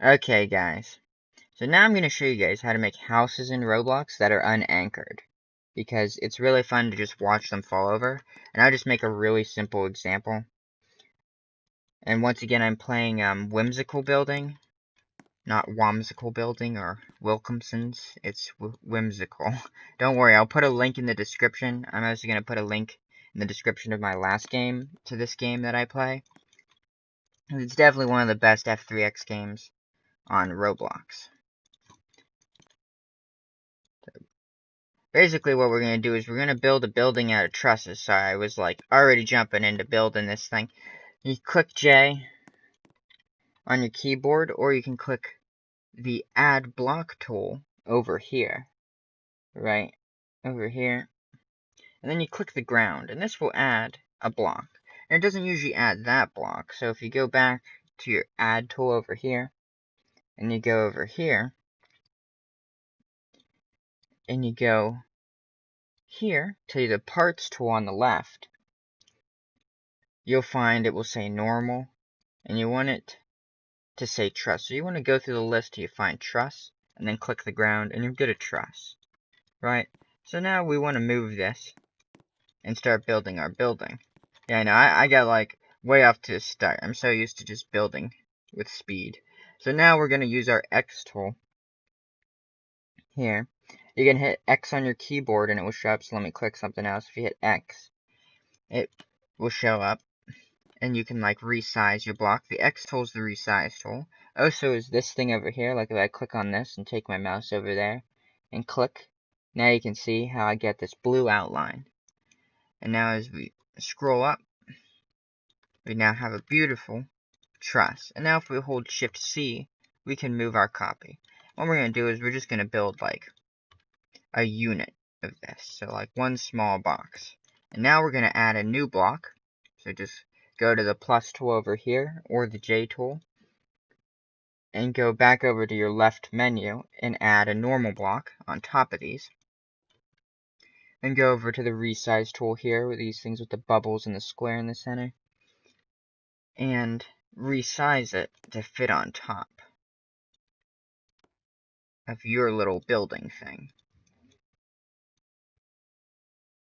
Okay, guys. So now I'm going to show you guys how to make houses in Roblox that are unanchored. Because it's really fun to just watch them fall over. And I'll just make a really simple example. And once again, I'm playing Whimsical Building. Not Whimsical Building or Wilkinson's. It's Whimsical. Don't worry, I'll put a link in the description. I'm also going to put a link in the description of my last game to this game that I play. It's definitely one of the best F3X games on Roblox. Basically what we're going to do is we're going to build a building out of trusses. So I was like already jumping into building this thing. You click J on your keyboard, or you can click the add block tool over here. Right over here. And then you click the ground, and this will add a block. And it doesn't usually add that block. So if you go back to your add tool over here, and you go over here, and you go here to the parts tool on the left, you'll find it will say normal, and you want it to say truss. So you want to go through the list till you find truss, and then click the ground, and you're good at truss. Right? So now we want to move this and start building our building. Yeah, I know, I got like way off to the start. I'm so used to just building with speed. So now we're going to use our X tool here. You can hit X on your keyboard and it will show up. So let me click something else. If you hit X, it will show up. And you can like resize your block. The X tool is the resize tool. Also is this thing over here. Like if I click on this and take my mouse over there and click, now you can see how I get this blue outline. And now as we scroll up, we now have a beautiful truss. And now if we hold Shift C, we can move our copy. What we're going to do is we're just going to build like a unit of this. So like one small box. And now we're going to add a new block. So just go to the plus tool over here or the J tool. And go back over to your left menu and add a normal block on top of these. Then go over to the resize tool here with these things with the bubbles and the square in the center. And resize it to fit on top of your little building thing.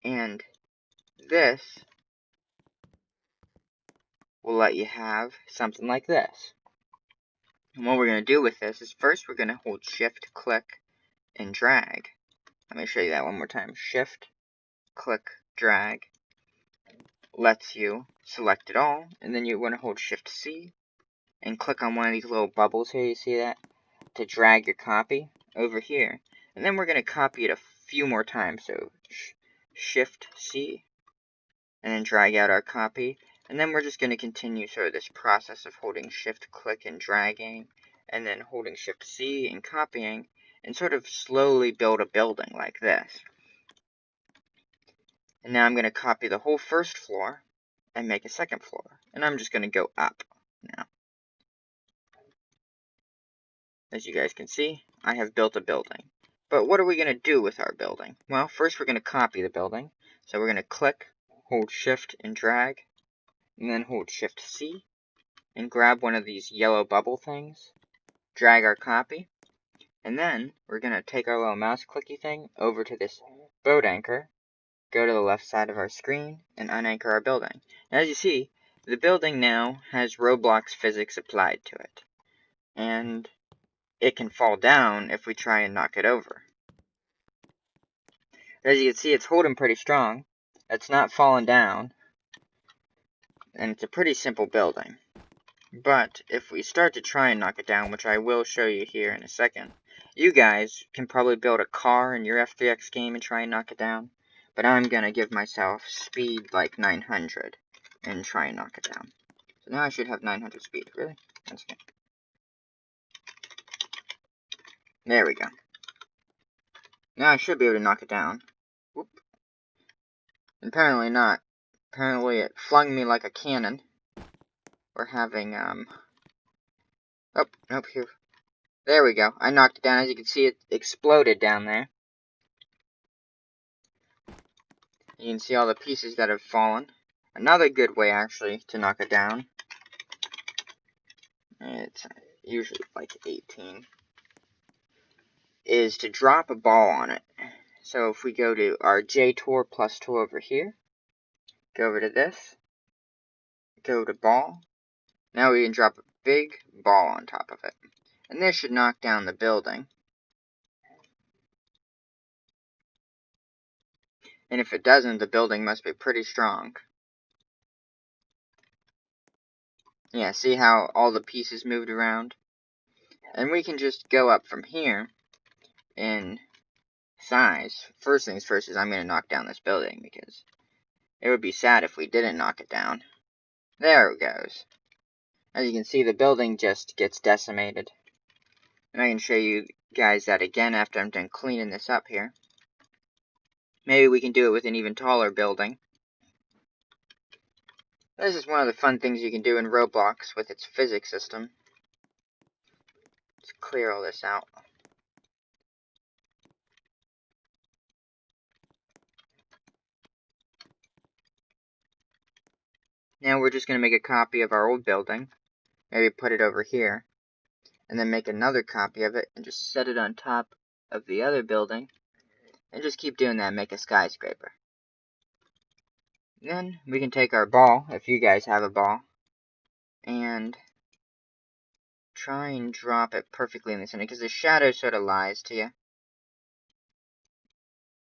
And this will let you have something like this. And what we're going to do with this is first we're going to hold Shift, click, and drag. Let me show you that one more time. Shift, click, drag lets you select it all, and then you want to hold Shift C and click on one of these little bubbles here, you see that? To drag your copy over here. And then we're going to copy it a few more times, so Shift C, and then drag out our copy. And then we're just going to continue sort of this process of holding Shift, click, and dragging, and then holding Shift C and copying, and sort of slowly build a building like this. And now I'm going to copy the whole first floor and make a second floor. And I'm just going to go up now. As you guys can see, I have built a building. But what are we going to do with our building? Well, first we're going to copy the building. So we're going to click, hold Shift and drag, and then hold Shift C, and grab one of these yellow bubble things, drag our copy, and then we're going to take our little mouse clicky thing over to this boat anchor, go to the left side of our screen, and unanchor our building. Now, as you see, the building now has Roblox physics applied to it. And it can fall down if we try and knock it over. As you can see, it's holding pretty strong. It's not falling down. And it's a pretty simple building. But if we start to try and knock it down, which I will show you here in a second, you guys can probably build a car in your F3X game and try and knock it down. But I'm going to give myself speed like 900 and try and knock it down. So now I should have 900 speed. Really? That's good. There we go. Now I should be able to knock it down. Whoop. Apparently not. Apparently it flung me like a cannon. We're having, oh, nope, here. There we go. I knocked it down. As you can see, it exploded down there. You can see all the pieces that have fallen. Another good way, actually, to knock it down. usually like 18, is to drop a ball on it. So if we go to our J tool plus tool over here, go over to this, go to ball, now we can drop a big ball on top of it. And this should knock down the building. And if it doesn't, the building must be pretty strong. Yeah, see how all the pieces moved around? And we can just go up from here in size. First things first is I'm going to knock down this building because it would be sad if we didn't knock it down. There it goes. As you can see, the building just gets decimated. And I can show you guys that again after I'm done cleaning this up here. Maybe we can do it with an even taller building. This is one of the fun things you can do in Roblox with its physics system. Let's clear all this out. Now we're just going to make a copy of our old building. Maybe put it over here. And then make another copy of it and just set it on top of the other building. And just keep doing that and make a skyscraper. Then we can take our ball, if you guys have a ball, and try and drop it perfectly in the center, because the shadow sort of lies to you.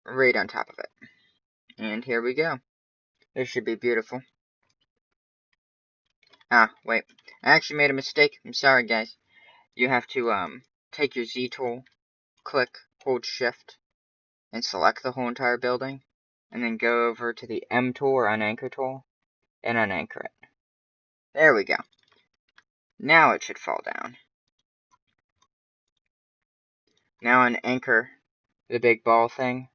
Right on top of it. And here we go. This should be beautiful. Ah, wait. I actually made a mistake. I'm sorry, guys. You have to, take your Z tool, click, hold shift, and select the whole entire building. And then go over to the M tool or unanchor tool, and unanchor it. There we go. Now it should fall down. Now unanchor the big ball thing,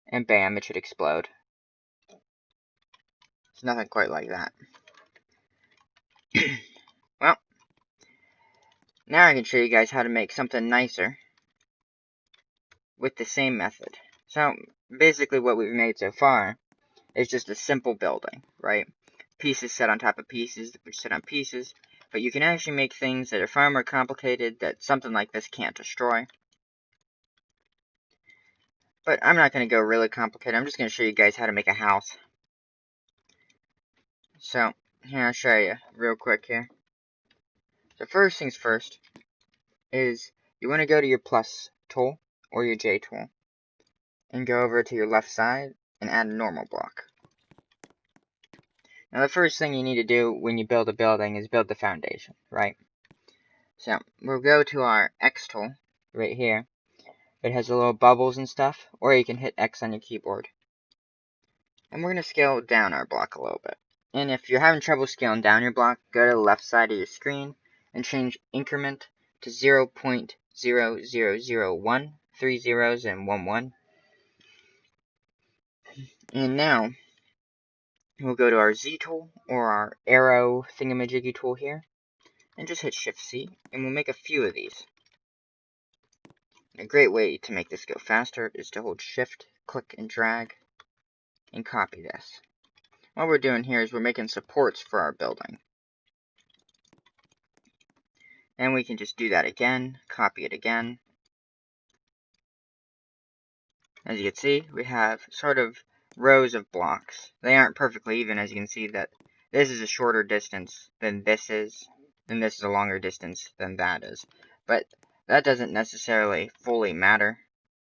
and bam, it should explode. It's nothing quite like that. Well, now I can show you guys how to make something nicer with the same method. So, basically what we've made so far is just a simple building, right? Pieces set on top of pieces, which sit on pieces. But you can actually make things that are far more complicated that something like this can't destroy. But I'm not going to go really complicated. I'm just going to show you guys how to make a house. So, here, I'll show you real quick here. So first things first is you want to go to your plus tool or your J tool and go over to your left side and add a normal block. Now the first thing you need to do when you build a building is build the foundation, right? So we'll go to our X tool right here. It has the little bubbles and stuff, or you can hit X on your keyboard. And we're going to scale down our block a little bit. And if you're having trouble scaling down your block, go to the left side of your screen and change increment to 0.0001, 3 zeros and 1 1. And now, we'll go to our Z tool, or our arrow thingamajiggy tool here, and just hit Shift C, and we'll make a few of these. A great way to make this go faster is to hold Shift, click, and drag, and copy this. What we're doing here is we're making supports for our building. And we can just do that again, copy it again. As you can see, we have sort of rows of blocks. They aren't perfectly even, as you can see that this is a shorter distance than this is, and this is a longer distance than that is. But that doesn't necessarily fully matter,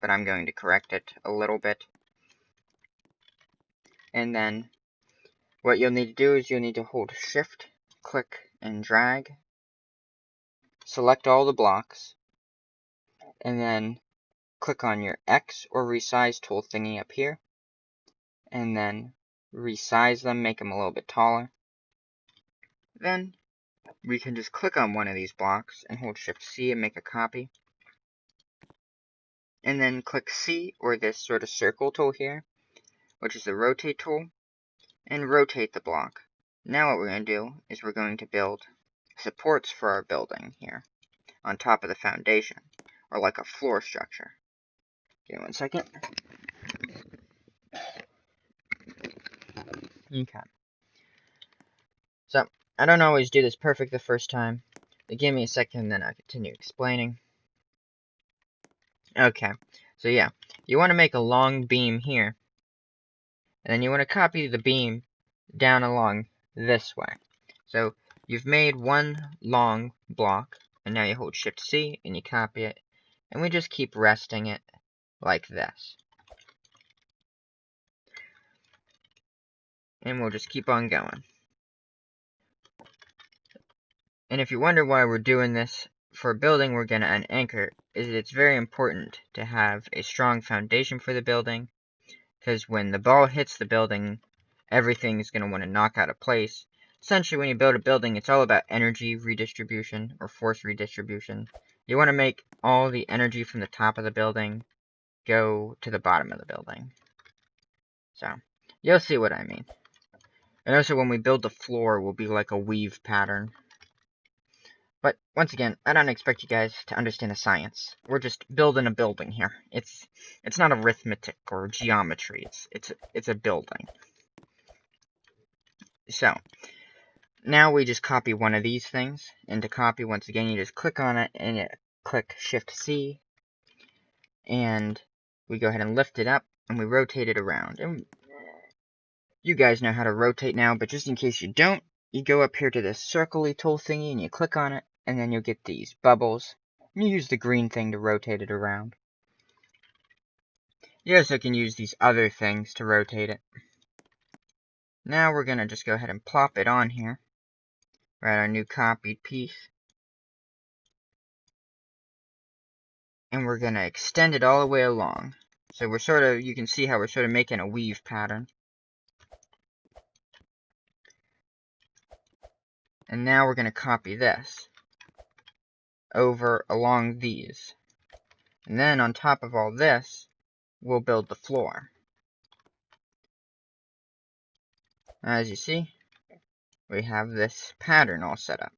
but I'm going to correct it a little bit. And then what you'll need to do is you'll need to hold Shift, click, and drag. Select all the blocks, and then click on your X or resize tool thingy up here, and then resize them, make them a little bit taller. Then we can just click on one of these blocks and hold Shift C and make a copy. And then click C or this sort of circle tool here, which is the rotate tool, and rotate the block. Now what we're going to do is we're going to build supports for our building here on top of the foundation, or like a floor structure. Give me 1 second. Okay. So, I don't always do this perfect the first time, Give me a second, then I'll continue explaining. Okay, so yeah, you want to make a long beam here, and then you want to copy the beam down along this way. So you've made one long block, and now you hold Shift C and you copy it, and we just keep resting it like this. And we'll just keep on going. And if you wonder why we're doing this for a building we're going to unanchor, is it's very important to have a strong foundation for the building, because when the ball hits the building, everything is going to want to knock out of place. Essentially, when you build a building, it's all about energy redistribution or force redistribution. You want to make all the energy from the top of the building go to the bottom of the building. So, you'll see what I mean. And also, when we build the floor, will be like a weave pattern. But, once again, I don't expect you guys to understand the science. We're just building a building here. It's not arithmetic or geometry. It's a building. So, now we just copy one of these things. And to copy, once again, you just click on it and you click Shift-C. And we go ahead and lift it up and we rotate it around. And you guys know how to rotate now, but just in case you don't, you go up here to this circle-y tool thingy and you click on it, and then you'll get these bubbles. And you use the green thing to rotate it around. You also can use these other things to rotate it. Now we're going to just go ahead and plop it on here. Write our new copied piece. And we're going to extend it all the way along. So we're you can see how we're sort of making a weave pattern. And now we're going to copy this over along these. And then on top of all this, we'll build the floor. As you see, we have this pattern all set up.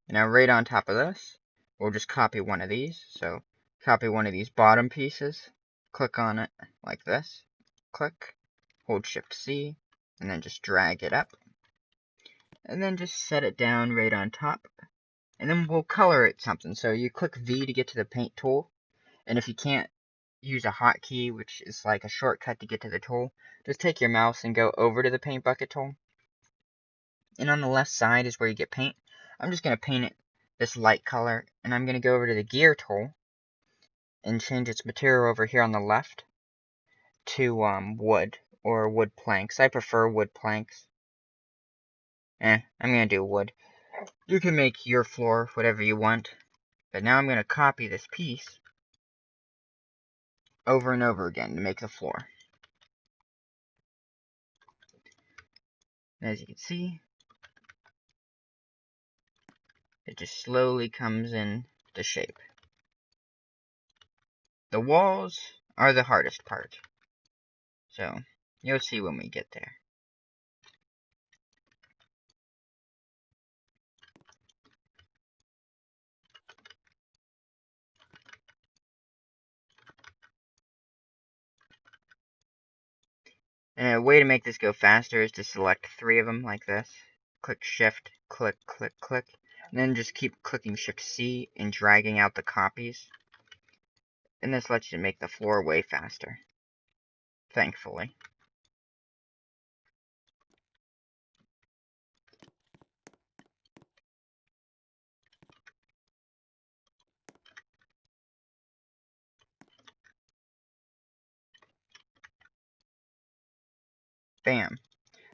And now right on top of this, we'll just copy one of these. So copy one of these bottom pieces, click on it like this, click, hold Shift C, and then just drag it up. And then just set it down right on top. And then we'll color it something. So you click V to get to the paint tool. And if you can't use a hotkey, which is like a shortcut to get to the tool, just take your mouse and go over to the paint bucket tool. And on the left side is where you get paint. I'm just going to paint it this light color. And I'm going to go over to the gear tool and change its material over here on the left to wood or wood planks. I prefer wood planks. I'm going to do wood. You can make your floor whatever you want. But now I'm going to copy this piece over and over again to make the floor. As you can see, it just slowly comes in to shape. The walls are the hardest part. So, you'll see when we get there. And a way to make this go faster is to select 3 of them like this. Click Shift, click, click, click. And then just keep clicking Shift C and dragging out the copies. And this lets you make the floor way faster. Thankfully. Bam.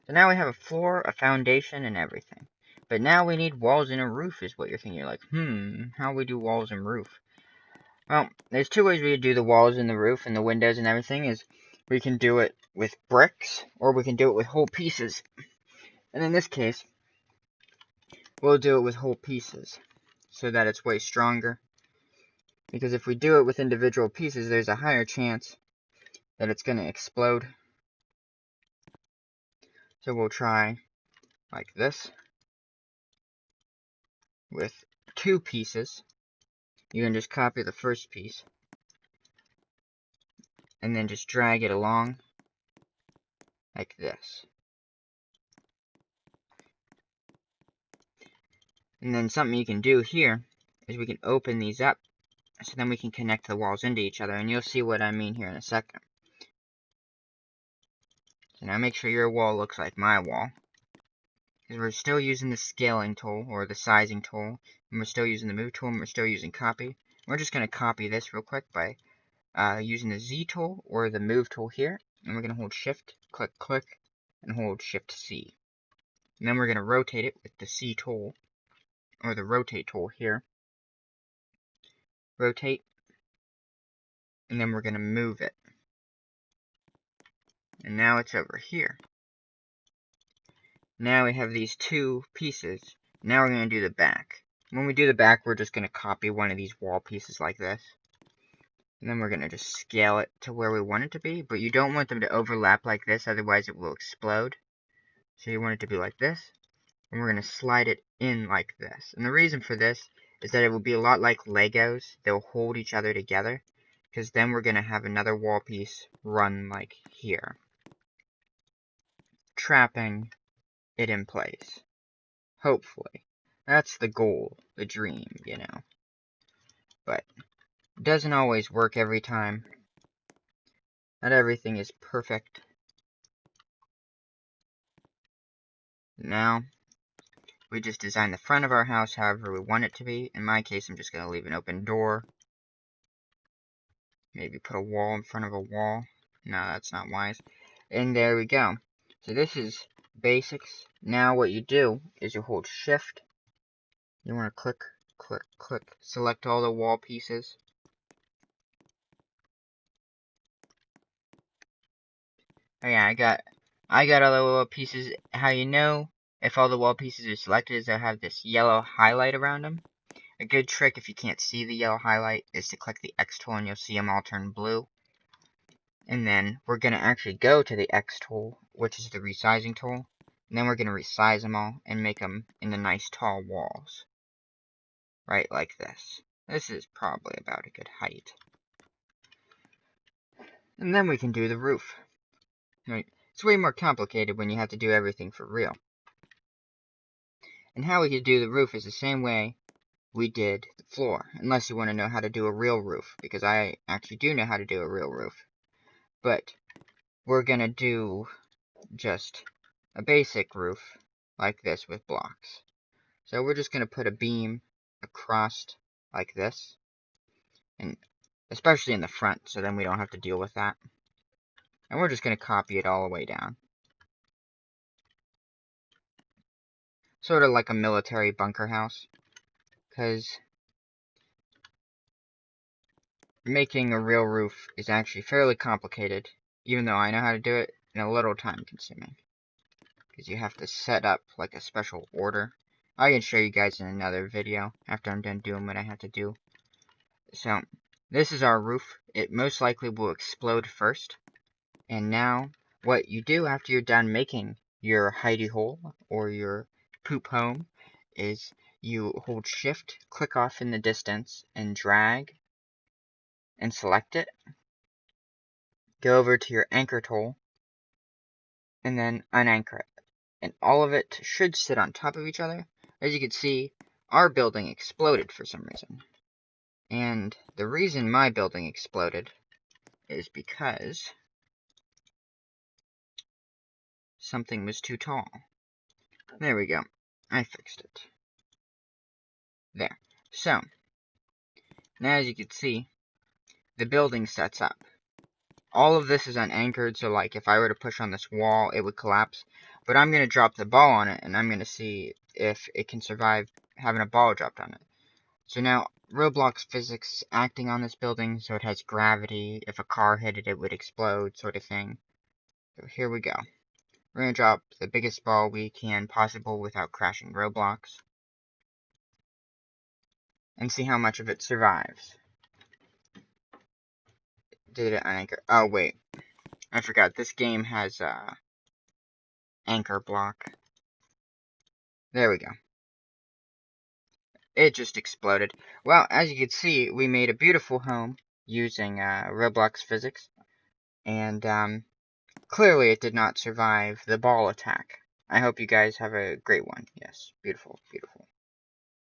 So now we have a floor, a foundation, and everything. But now we need walls and a roof is what you're thinking. You're like, how we do walls and roof? Well, there's 2 ways we could do the walls and the roof and the windows and everything. Is we can do it with bricks, or we can do it with whole pieces. And in this case, we'll do it with whole pieces, so that it's way stronger. Because if we do it with individual pieces, there's a higher chance that it's going to explode. So we'll try like this with 2 pieces. You can just copy the first piece and then just drag it along like this. And then something you can do here is we can open these up, so then we can connect the walls into each other, and you'll see what I mean here in a second. So now make sure your wall looks like my wall, because we're still using the scaling tool, or the sizing tool, and we're still using the move tool, and we're still using copy. We're just going to copy this real quick by using the Z tool, or the move tool here, and we're going to hold shift, click, click, and hold shift C. And then we're going to rotate it with the C tool, or the rotate tool here. Rotate, and then we're going to move it. And now it's over here. Now we have these two pieces. Now we're going to do the back. When we do the back, we're just going to copy one of these wall pieces like this. And then we're going to just scale it to where we want it to be. But you don't want them to overlap like this, otherwise it will explode. So you want it to be like this. And we're going to slide it in like this. And the reason for this is that it will be a lot like Legos. They'll hold each other together. Because then we're going to have another wall piece run like here, trapping it in place. Hopefully. That's the goal, the dream, you know. But it doesn't always work every time. Not everything is perfect. Now, we just design the front of our house however we want it to be. In my case, I'm just going to leave an open door. Maybe put a wall in front of a wall. No, that's not wise. And there we go. So this is basics. Now what you do is you hold shift. You want to click, click, click. Select all the wall pieces. Oh yeah, I got all the wall pieces. How you know if all the wall pieces are selected is they'll have this yellow highlight around them. A good trick if you can't see the yellow highlight is to click the X tool and you'll see them all turn blue. And then we're going to actually go to the X tool, which is the resizing tool. And then we're going to resize them all and make them into nice tall walls. Right like this. This is probably about a good height. And then we can do the roof. Right. It's way more complicated when you have to do everything for real. And how we could do the roof is the same way we did the floor. Unless you want to know how to do a real roof. Because I actually do know how to do a real roof. But we're going to do just a basic roof like this with blocks. So we're just going to put a beam across like this. And especially in the front, so then we don't have to deal with that. And we're just going to copy it all the way down. Sort of like a military bunker house. Because making a real roof is actually fairly complicated, even though I know how to do it, and a little time consuming. Because you have to set up like a special order. I can show you guys in another video after I'm done doing what I have to do. So, this is our roof. It most likely will explode first. And now, what you do after you're done making your hidey hole or your poop home is you hold shift, click off in the distance, and drag and select it. Go over to your anchor tool and then unanchor it. And all of it should sit on top of each other. As you can see, our building exploded for some reason. And the reason my building exploded is because something was too tall. There we go. I fixed it. There. So, now as you can see, the building sets up. All of this is unanchored, so like if I were to push on this wall, it would collapse. But I'm going to drop the ball on it, and I'm going to see if it can survive having a ball dropped on it. So now, Roblox physics acting on this building, so it has gravity. If a car hit it, it would explode, sort of thing. So here we go. We're going to drop the biggest ball we can possible without crashing Roblox. And see how much of it survives. Did it unanchor? Oh, wait. I forgot. This game has anchor block. There we go. It just exploded. Well, as you can see, we made a beautiful home using Roblox physics. And clearly it did not survive the ball attack. I hope you guys have a great one. Yes, beautiful, beautiful.